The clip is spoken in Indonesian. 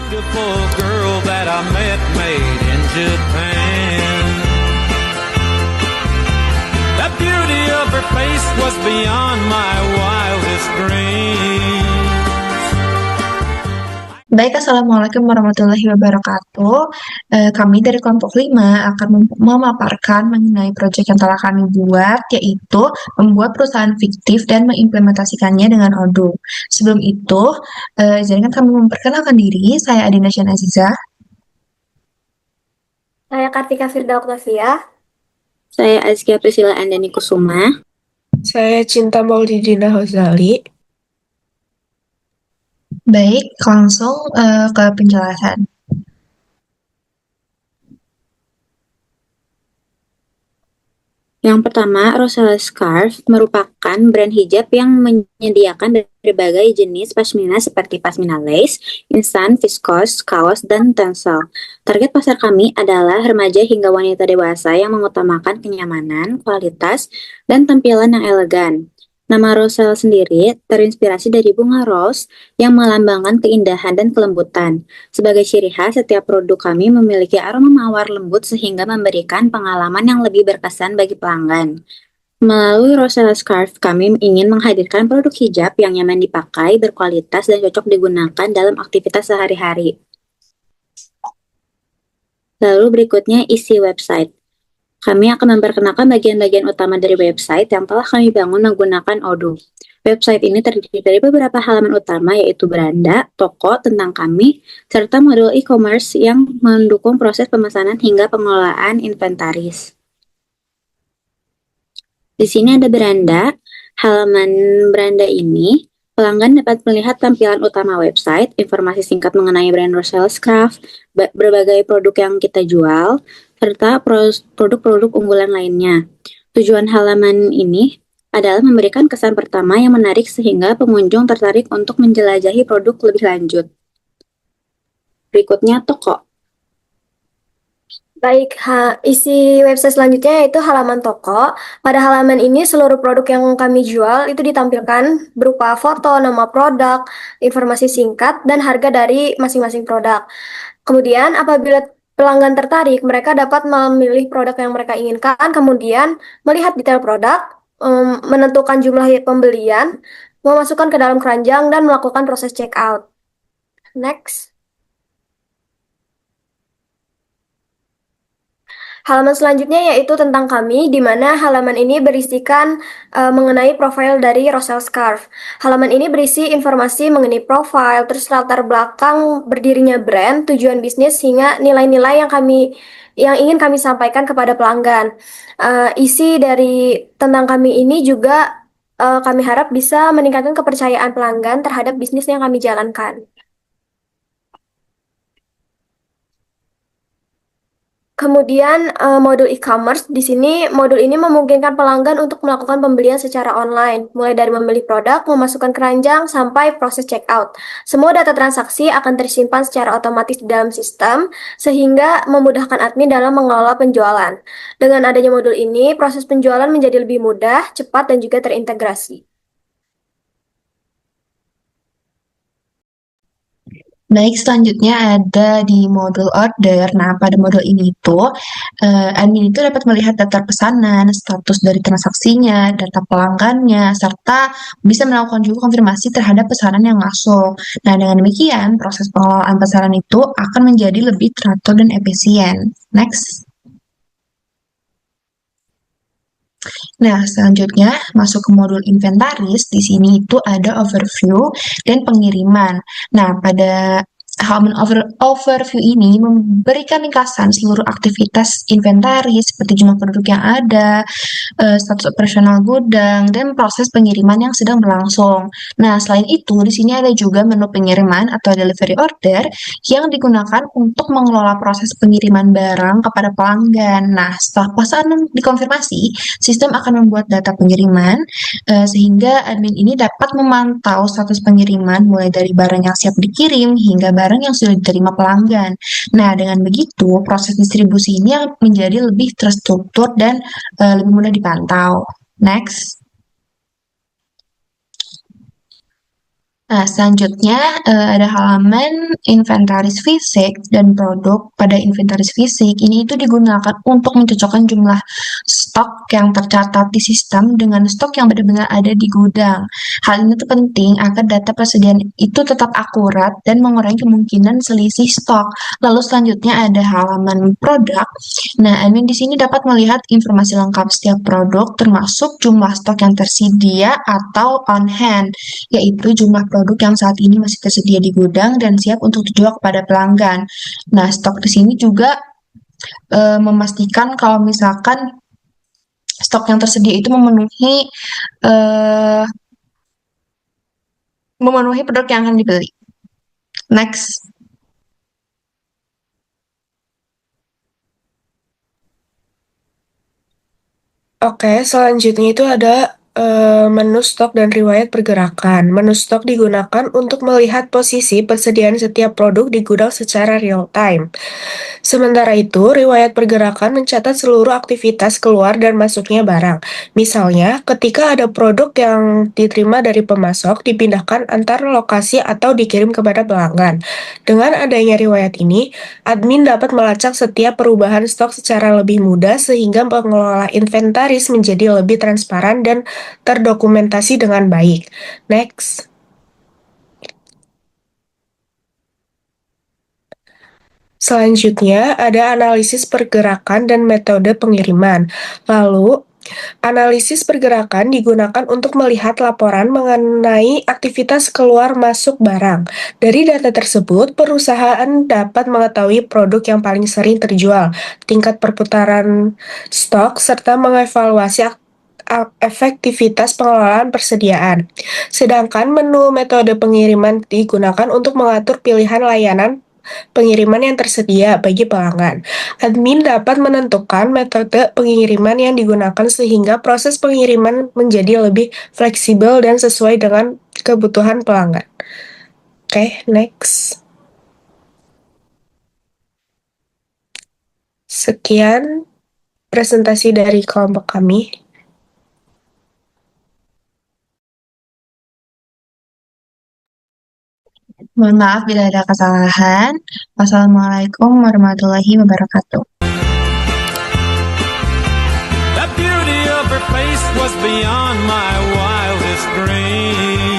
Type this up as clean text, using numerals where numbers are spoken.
beautiful girl that I met made in Japan. The beauty of her face was beyond my wildest dreams. Baik, Assalamualaikum warahmatullahi wabarakatuh. Kami dari kelompok 5 akan memaparkan mengenai proyek yang telah kami buat, yaitu membuat perusahaan fiktif dan mengimplementasikannya dengan Odoo. Sebelum itu, izinkan kami memperkenalkan diri. Saya Adina Syan Aziza. Saya Kartika Firda Octavia. Saya Azkia Priscilla Andani Kusuma. Saya Cinta Maulidina Hozali. Baik, langsung ke penjelasan. Yang pertama, Rosella Scarf merupakan brand hijab yang menyediakan berbagai jenis pashmina seperti pashmina lace, instan, viscose, kaos, dan tencel. Target pasar kami adalah remaja hingga wanita dewasa yang mengutamakan kenyamanan, kualitas, dan tampilan yang elegan. Nama Rosella sendiri terinspirasi dari bunga rose yang melambangkan keindahan dan kelembutan. Sebagai ciri khas, setiap produk kami memiliki aroma mawar lembut sehingga memberikan pengalaman yang lebih berkesan bagi pelanggan. Melalui Rosella Scarf, kami ingin menghadirkan produk hijab yang nyaman dipakai, berkualitas, dan cocok digunakan dalam aktivitas sehari-hari. Lalu berikutnya isi website. Kami akan memperkenalkan bagian-bagian utama dari website yang telah kami bangun menggunakan Odoo. Website ini terdiri dari beberapa halaman utama, yaitu beranda, toko, tentang kami, serta modul e-commerce yang mendukung proses pemesanan hingga pengelolaan inventaris. Di sini ada beranda. Halaman beranda ini, pelanggan dapat melihat tampilan utama website, informasi singkat mengenai brand Rosella Scarf, berbagai produk yang kita jual, serta produk-produk unggulan lainnya. Tujuan halaman ini adalah memberikan kesan pertama yang menarik sehingga pengunjung tertarik untuk menjelajahi produk lebih lanjut. Berikutnya toko. Baik, isi website selanjutnya yaitu halaman toko. Pada halaman ini seluruh produk yang kami jual itu ditampilkan berupa foto, nama produk, informasi singkat, dan harga dari masing-masing produk. Kemudian apabila pelanggan tertarik, mereka dapat memilih produk yang mereka inginkan, kemudian melihat detail produk, menentukan jumlah pembelian, memasukkan ke dalam keranjang, dan melakukan proses checkout. Next. Halaman selanjutnya yaitu tentang kami, di mana halaman ini berisikan mengenai profil dari Rosella Scarf. Halaman ini berisi informasi mengenai profil, terus latar belakang berdirinya brand, tujuan bisnis, hingga nilai-nilai yang ingin kami sampaikan kepada pelanggan. Isi dari tentang kami ini juga kami harap bisa meningkatkan kepercayaan pelanggan terhadap bisnis yang kami jalankan. Kemudian modul e-commerce, di sini modul ini memungkinkan pelanggan untuk melakukan pembelian secara online, mulai dari membeli produk, memasukkan keranjang, sampai proses checkout. Semua data transaksi akan tersimpan secara otomatis di dalam sistem, sehingga memudahkan admin dalam mengelola penjualan. Dengan adanya modul ini, proses penjualan menjadi lebih mudah, cepat, dan juga terintegrasi. Baik, selanjutnya ada di modul order. Nah, pada modul ini itu, admin itu dapat melihat daftar pesanan, status dari transaksinya, data pelanggannya, serta bisa melakukan juga konfirmasi terhadap pesanan yang masuk. Nah, dengan demikian, proses pengelolaan pesanan itu akan menjadi lebih teratur dan efisien. Next. Nah, selanjutnya masuk ke modul inventaris. Di sini itu ada overview dan pengiriman. Nah, pada halaman overview ini memberikan ringkasan seluruh aktivitas inventaris seperti jumlah produk yang ada, status operasional gudang, dan proses pengiriman yang sedang berlangsung. Nah, selain itu, di sini ada juga menu pengiriman atau delivery order yang digunakan untuk mengelola proses pengiriman barang kepada pelanggan. Nah, setelah pesanan dikonfirmasi, sistem akan membuat data pengiriman sehingga admin ini dapat memantau status pengiriman mulai dari barang yang siap dikirim hingga barang yang sudah diterima pelanggan. Nah, dengan begitu, proses distribusi ini menjadi lebih terstruktur dan lebih mudah dipantau. Next. Nah, selanjutnya ada halaman inventaris fisik dan produk. Pada inventaris fisik, ini itu digunakan untuk mencocokkan jumlah stok yang tercatat di sistem dengan stok yang benar-benar ada di gudang. Hal ini tuh penting agar data persediaan itu tetap akurat dan mengurangi kemungkinan selisih stok. Lalu selanjutnya ada halaman produk. Nah, admin di sini dapat melihat informasi lengkap setiap produk termasuk jumlah stok yang tersedia atau on hand, yaitu jumlah produk yang saat ini masih tersedia di gudang dan siap untuk dijual kepada pelanggan. Nah, stok di sini juga memastikan kalau misalkan stok yang tersedia itu memenuhi produk yang akan dibeli. Next. Oke, selanjutnya itu ada menu stok dan riwayat pergerakan. Menu stok digunakan untuk melihat posisi persediaan setiap produk di gudang secara real time. Sementara itu, riwayat pergerakan mencatat seluruh aktivitas keluar dan masuknya barang. Misalnya, ketika ada produk yang diterima dari pemasok, dipindahkan antar lokasi atau dikirim kepada pelanggan. Dengan adanya riwayat ini, admin dapat melacak setiap perubahan stok secara lebih mudah sehingga pengelola inventaris menjadi lebih transparan dan terdokumentasi dengan baik. Next. Selanjutnya, ada analisis pergerakan dan metode pengiriman. Lalu, analisis pergerakan digunakan untuk melihat laporan mengenai aktivitas keluar masuk barang. Dari data tersebut, perusahaan dapat mengetahui produk yang paling sering terjual, tingkat perputaran stok, serta mengevaluasi efektivitas pengelolaan persediaan. Sedangkan menu metode pengiriman digunakan untuk mengatur pilihan layanan pengiriman yang tersedia bagi pelanggan. Admin dapat menentukan metode pengiriman yang digunakan sehingga proses pengiriman menjadi lebih fleksibel dan sesuai dengan kebutuhan pelanggan. Oke, next. Sekian presentasi dari kelompok kami. Mohon maaf bila ada kesalahan. Wassalamualaikum warahmatullahi wabarakatuh. The beauty of her face was beyond my wildest dreams.